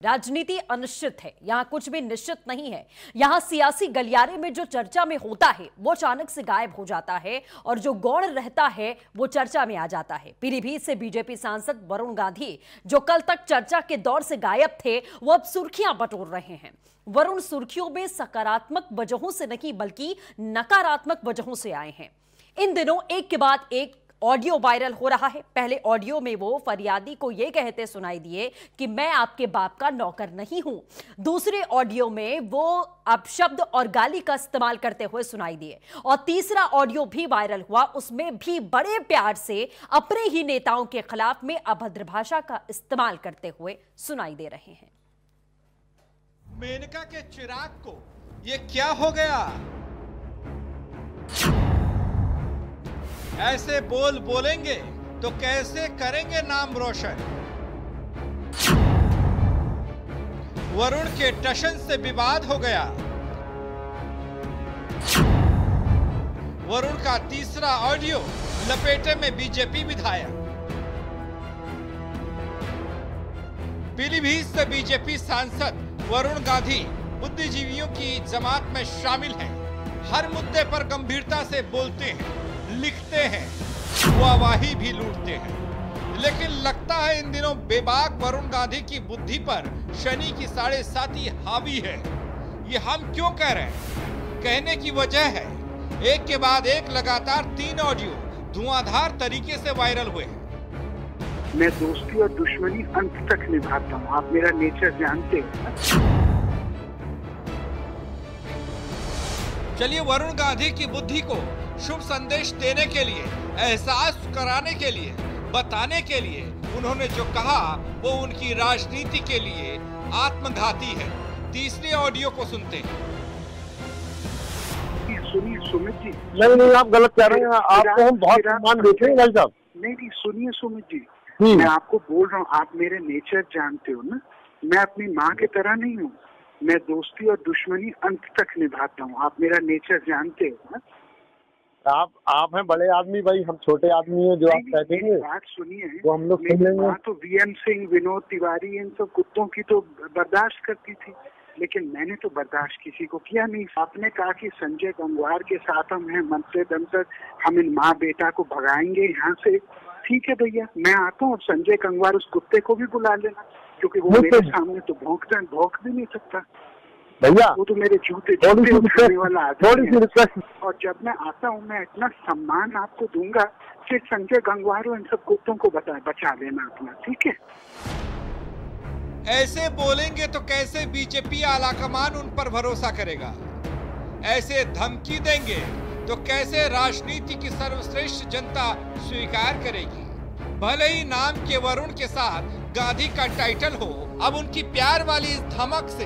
राजनीति अनिश्चित है, यहां कुछ भी निश्चित नहीं है। यहां सियासी गलियारे में जो चर्चा में होता है वो अचानक से गायब हो जाता है और जो गौण रहता है वो चर्चा में आ जाता है। पीलीभीत से बीजेपी सांसद वरुण गांधी जो कल तक चर्चा के दौर से गायब थे, वो अब सुर्खियां बटोर रहे हैं। वरुण सुर्खियों में सकारात्मक वजहों से नहीं बल्कि नकारात्मक वजहों से आए हैं। इन दिनों एक के बाद एक ऑडियो वायरल हो रहा है। पहले ऑडियो में वो फरियादी को यह कहते सुनाई दिए कि मैं आपके बाप का नौकर नहीं हूं। दूसरे ऑडियो में वो अपशब्द और गाली का इस्तेमाल करते हुए सुनाई दिए और तीसरा ऑडियो भी वायरल हुआ, उसमें भी बड़े प्यार से अपने ही नेताओं के खिलाफ में अभद्र भाषा का इस्तेमाल करते हुए सुनाई दे रहे हैं। मेनका के चिराग को ये क्या हो गया? ऐसे बोलेंगे तो कैसे करेंगे नाम रोशन? वरुण के टशन से विवाद हो गया। वरुण का तीसरा ऑडियो लपेटे में बीजेपी विधायक। पीलीभीत से बीजेपी सांसद वरुण गांधी बुद्धिजीवियों की जमात में शामिल हैं। हर मुद्दे पर गंभीरता से बोलते हैं, लिखते हैं, वाहवाही भी लूटते हैं। लेकिन लगता है इन दिनों बेबाक वरुण गांधी की बुद्धि पर शनि की 7.5 हावी है। ये हम क्यों कह रहे हैं? कहने की वजह है एक के बाद एक लगातार 3 ऑडियो धुआंधार तरीके से वायरल हुए हैं। मैं दोस्ती और दुश्मनी अंत तक निभाता हूँ, आप मेरा नेचर जानते हैं। चलिए, वरुण गांधी की बुद्धि को शुभ संदेश देने के लिए, एहसास कराने के लिए, बताने के लिए उन्होंने जो कहा वो उनकी राजनीति के लिए आत्मघाती है। तीसरे ऑडियो को सुनते हैं। सुनिए सुमित जी। नहीं, आप गलत कह रहे हैं। आपको हम बहुत सम्मान देते हैं भाई साहब। नहीं, सुनिए सुमित जी, मैं आपको बोल रहा हूँ, आप मेरे नेचर जानते हो ना। मैं अपनी माँ की तरह नहीं हूँ। मैं दोस्ती और दुश्मनी अंत तक निभाता हूँ, आप मेरा नेचर जानते हो ना। आप हैं बड़े आदमी भाई, हम छोटे आदमी हैं। जो आप कहते हैं बात सुनिए, वो हम लोग सुन लेंगे। तो वीएम सिंह, विनोद तिवारी, इन सब कुत्तों की तो बर्दाश्त करती थी, लेकिन मैंने तो बर्दाश्त किसी को किया नहीं। आपने कहा कि संजय गंगवार के साथ हम हैं, मरते दम तक हम इन माँ बेटा को भगाएंगे यहाँ से। ठीक है भैया, मैं आता हूँ। संजय गंगवार उस कुत्ते को भी बुला लेना, क्योंकि वो मेरे सामने तो भौंक भी नहीं सकता भैया। वो तो मेरे जूते उठाने वाला आदमी है। और जब मैं आता हूँ, मैं इतना सम्मान आपको दूंगा कि संजय गंगवार इन सब कुत्तों को बचा लेना अपना, ठीक है? ऐसे बोलेंगे तो कैसे बीजेपी आलाकमान उन पर भरोसा करेगा? ऐसे धमकी देंगे तो कैसे राजनीति की सर्वश्रेष्ठ जनता स्वीकार करेगी? भले ही नाम के वरुण के साथ गांधी का टाइटल हो, अब उनकी प्यार वाली इस धमक से,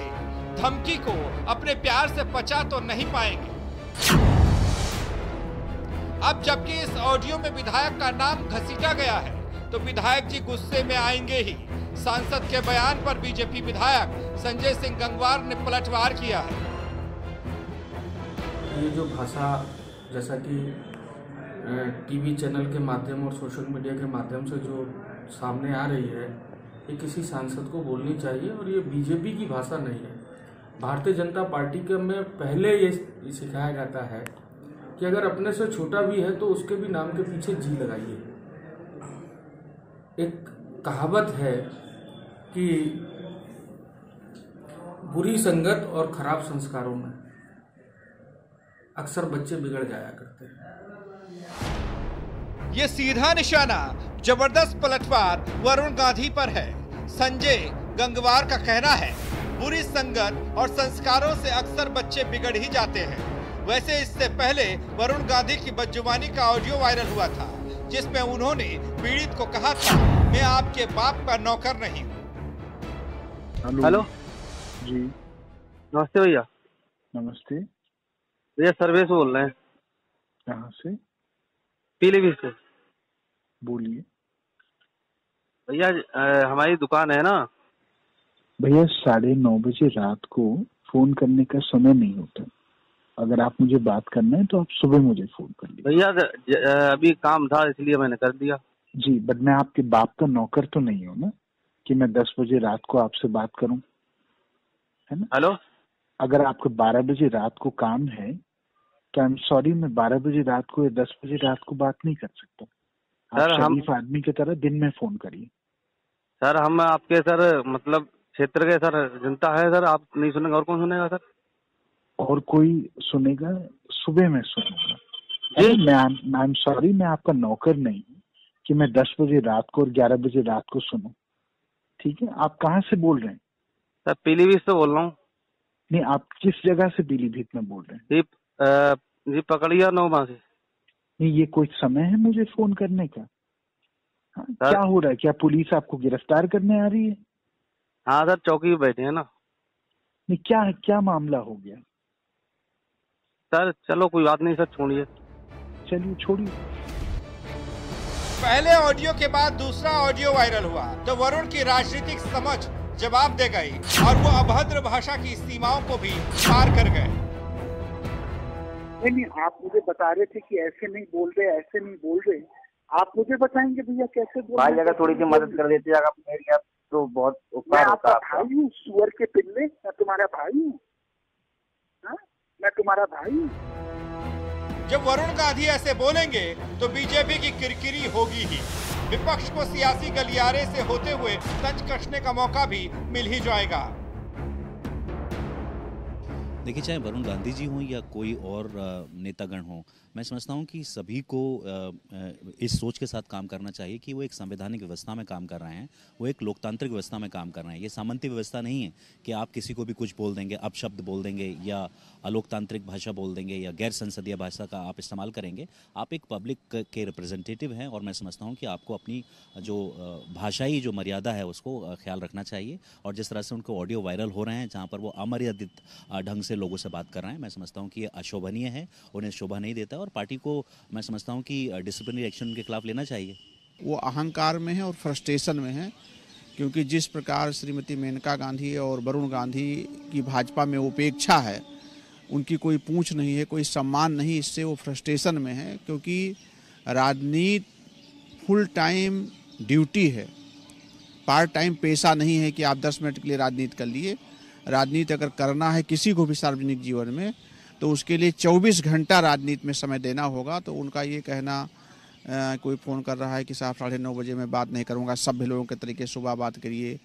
धमकी को अपने प्यार से पचा तो नहीं पाएंगे। अब जबकि इस ऑडियो में विधायक का नाम घसीटा गया है, तो विधायक जी गुस्से में आएंगे ही। सांसद के बयान पर बीजेपी विधायक संजय सिंह गंगवार ने पलटवार किया है। ये जो भाषा जैसा कि टीवी चैनल के माध्यम और सोशल मीडिया के माध्यम से जो सामने आ रही है, ये किसी सांसद को बोलनी चाहिए और ये बीजेपी की भाषा नहीं है। भारतीय जनता पार्टी के में पहले ये सिखाया जाता है कि अगर अपने से छोटा भी है तो उसके भी नाम के पीछे जी लगाइए। एक कहावत है कि बुरी संगत और खराब संस्कारों में अक्सर बच्चे बिगड़ जाया करते हैं। ये सीधा निशाना, जबरदस्त पलटवार वरुण गांधी पर है। संजय गंगवार का कहना है, बुरी संगत और संस्कारों से अक्सर बच्चे बिगड़ ही जाते हैं। वैसे इससे पहले वरुण गांधी की बदजुबानी का ऑडियो वायरल हुआ था, जिसमें उन्होंने पीड़ित को कहा था, मैं आपके बाप का नौकर नहीं हूँ। हेलो जी, नमस्ते भैया। नमस्ते भैया, सर्वेश बोल रहे हैं। कहाँ से? पीलीभीत से। बोलिए भैया। हमारी दुकान है ना भैया, 9:30 बजे रात को फोन करने का समय नहीं होता। अगर आप मुझे बात करना है तो आप सुबह मुझे फोन कर लीजिए। भैया अभी काम था इसलिए मैंने कर दिया। जी, बट मैं आपके बाप का नौकर तो नहीं हूँ ना, कि मैं 10 बजे रात को आपसे बात करूं, है ना? हेलो, अगर आपको 12 बजे रात को काम है तो आई एम सॉरी, मैं 12 बजे रात को या 10 बजे रात को बात नहीं कर सकता। आप शरीफ आदमी की तरह दिन में फोन करिए। सर हम आपके सर मतलब क्षेत्र के सर जनता है सर, आप नहीं सुनेंगे और कौन सुनेगा सर? और कोई सुनेगा, सुबह में सुनूंगा। मैं आई एम सॉरी, मैं आपका नौकर नहीं कि मैं 10 बजे रात को और 11 बजे रात को सुनूं। ठीक है, आप कहाँ से बोल रहे हैं? सर पीलीभीत से बोल रहा हूँ। नहीं, आप किस जगह से पीलीभीत में बोल रहे हैं? जी पकड़िया 9 माह से। नहीं, ये कोई समय है मुझे फोन करने का? हाँ, क्या हो रहा है? क्या पुलिस आपको गिरफ्तार करने आ रही है? हाँ सर, चौकी पे बैठे हैं ना। नहीं, क्या मामला हो गया? सर चलो कोई बात नहीं सर, छोड़िए। चलिए छोड़िए। पहले ऑडियो के बाद दूसरा ऑडियो वायरल हुआ तो वरुण की राजनीतिक समझ जवाब दे गई और वो अभद्र भाषा की सीमाओं को भी पार कर गए। नहीं, आप मुझे बता रहे थे कि ऐसे नहीं बोल रहे, ऐसे नहीं बोल रहे। आप मुझे बताएंगे भैया कैसे बोल रहे? भाई अगर थोड़ी सी मदद कर देते अगर मेरी, आप तो बहुत उपकार होता। मैं भाई हूँ, सुअर के पिल्ले, मैं तुम्हारा भाई हूँ। मैं तुम्हारा भाई हूँ। जब वरुण गांधी ऐसे बोलेंगे तो बीजेपी की किरकिरी होगी ही। विपक्ष को सियासी गलियारे से होते हुए तंज कसने का मौका भी मिल ही जाएगा। देखिए, चाहे वरुण गांधी जी हों या कोई और नेतागण हों, मैं समझता हूं कि सभी को इस सोच के साथ काम करना चाहिए कि वो एक संवैधानिक व्यवस्था में काम कर रहे हैं, वो एक लोकतांत्रिक व्यवस्था में काम कर रहे हैं। ये सामंती व्यवस्था नहीं है कि आप किसी को भी कुछ बोल देंगे, अपशब्द बोल देंगे या अलोकतांत्रिक भाषा बोल देंगे या गैर संसदीय भाषा का आप इस्तेमाल करेंगे। आप एक पब्लिक के रिप्रेजेंटेटिव हैं और मैं समझता हूँ कि आपको अपनी जो भाषाई जो मर्यादा है उसको ख्याल रखना चाहिए। और जिस तरह से उनको ऑडियो वायरल हो रहे हैं जहाँ पर वो अमर्यादित ढंग से लोगों से बात कर रहे हैं, मैं समझता हूँ कि ये अशोभनीय है, उन्हें शोभा नहीं देता और पार्टी को मैं समझता हूँ कि डिसिप्लिनरी एक्शन के खिलाफ लेना चाहिए। वो अहंकार में है और फ्रस्ट्रेशन में है, क्योंकि जिस प्रकार श्रीमती मेनका गांधी और वरुण गांधी की भाजपा में उपेक्षा है, उनकी कोई पूछ नहीं है, कोई सम्मान नहीं, इससे वो फ्रस्ट्रेशन में है। क्योंकि राजनीति फुल टाइम ड्यूटी है, पार्ट टाइम पेशा नहीं है कि आप 10 मिनट के लिए राजनीति कर लिए। राजनीति अगर करना है किसी को भी सार्वजनिक जीवन में, तो उसके लिए 24 घंटा राजनीति में समय देना होगा। तो उनका ये कहना, कोई फ़ोन कर रहा है कि साहब 9:30 बजे मैं बात नहीं करूंगा, सभ्य लोगों के तरीके से सुबह बात करिए,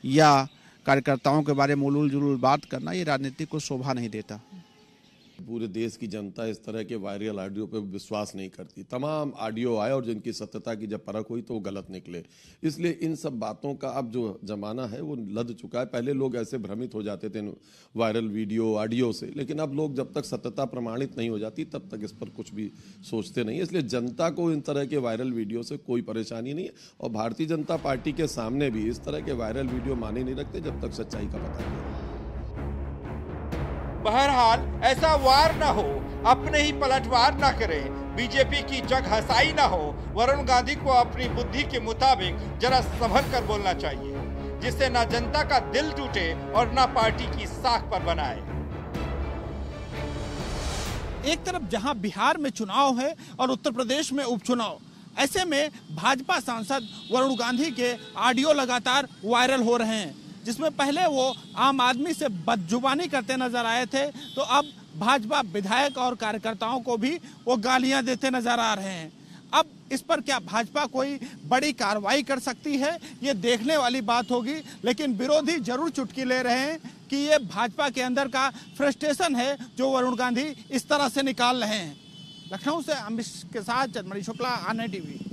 या कार्यकर्ताओं के बारे में उलूल जुलूल बात करना, ये राजनीति को शोभा नहीं देता। पूरे देश की जनता इस तरह के वायरल ऑडियो पे विश्वास नहीं करती। तमाम ऑडियो आए और जिनकी सत्यता की जब परख हुई तो वो गलत निकले। इसलिए इन सब बातों का अब जो जमाना है वो लद चुका है। पहले लोग ऐसे भ्रमित हो जाते थे वायरल वीडियो ऑडियो से, लेकिन अब लोग जब तक सत्यता प्रमाणित नहीं हो जाती तब तक इस पर कुछ भी सोचते नहीं। इसलिए जनता को इन तरह के वायरल वीडियो से कोई परेशानी नहीं है और भारतीय जनता पार्टी के सामने भी इस तरह के वायरल वीडियो माने नहीं रखते जब तक सच्चाई का पता नहीं। बहरहाल ऐसा वार न हो, अपने ही पलटवार न करें, बीजेपी की जग हंसाई न हो। वरुण गांधी को अपनी बुद्धि के मुताबिक जरा संभल कर बोलना चाहिए, जिससे ना जनता का दिल टूटे और ना पार्टी की साख पर बनाए। एक तरफ जहां बिहार में चुनाव है और उत्तर प्रदेश में उपचुनाव, ऐसे में भाजपा सांसद वरुण गांधी के ऑडियो लगातार वायरल हो रहे हैं, जिसमें पहले वो आम आदमी से बदजुबानी करते नजर आए थे, तो अब भाजपा विधायक और कार्यकर्ताओं को भी वो गालियां देते नजर आ रहे हैं। अब इस पर क्या भाजपा कोई बड़ी कार्रवाई कर सकती है, ये देखने वाली बात होगी। लेकिन विरोधी जरूर चुटकी ले रहे हैं कि ये भाजपा के अंदर का फ्रस्ट्रेशन है जो वरुण गांधी इस तरह से निकाल रहे हैं। लखनऊ से अमित के साथ चंद्रमणि शुक्ला, आनंद टीवी।